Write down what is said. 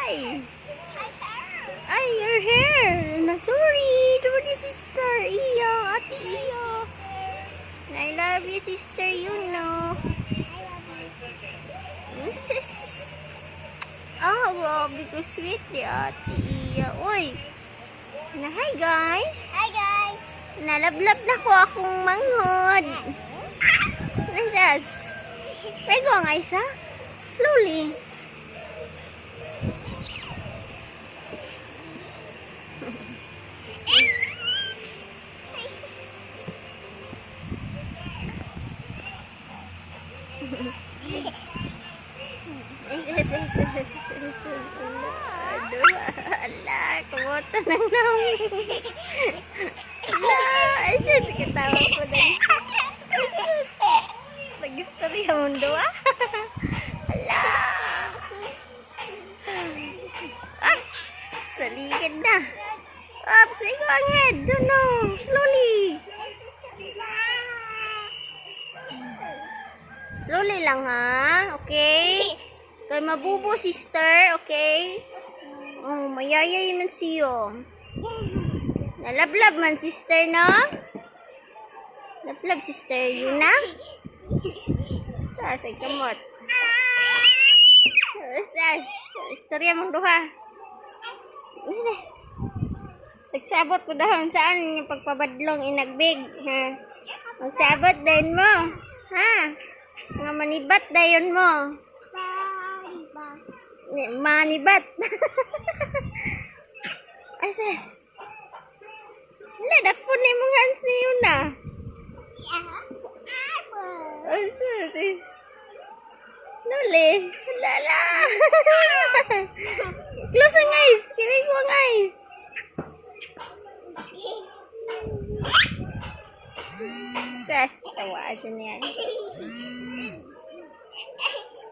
Hi. Ay, your hair. Sorry. Sorry, sister. Iyo. Ate Iyo. I love you, sister. You know. Oh, grabe ko sweet ni Ate Iya. Uy. Hi, guys. Hi guys! Nalablab na ko akong manghod. Nasas. Pego nga isa. Slowly. Aduh, ala, kumoto na namin. Ala, ayos, katawa ko din. Nag-istorya mong dua. Ala. Ups, saligid na. Ups, ikaw ang head. No, slowly. Slowly lang ha, okay? Kay mabubo sister, okay? Oh, mayayay man siyo. Nalablab man sister, no? Lablab sister, yun na? Say kamot. Sas, istorya mong duha. Sas. Nagsabot ko dahon saan yung pagpabadlong inagbig, ha? Magsabot din mo, ha? Mga manibat dayon mo. Manibat. Asas. Wala, dakpon na yung hands niyo na. Slowly. Lala. Close ang eyes. Kilig mo ang eyes. Guys, tawa aja niyan.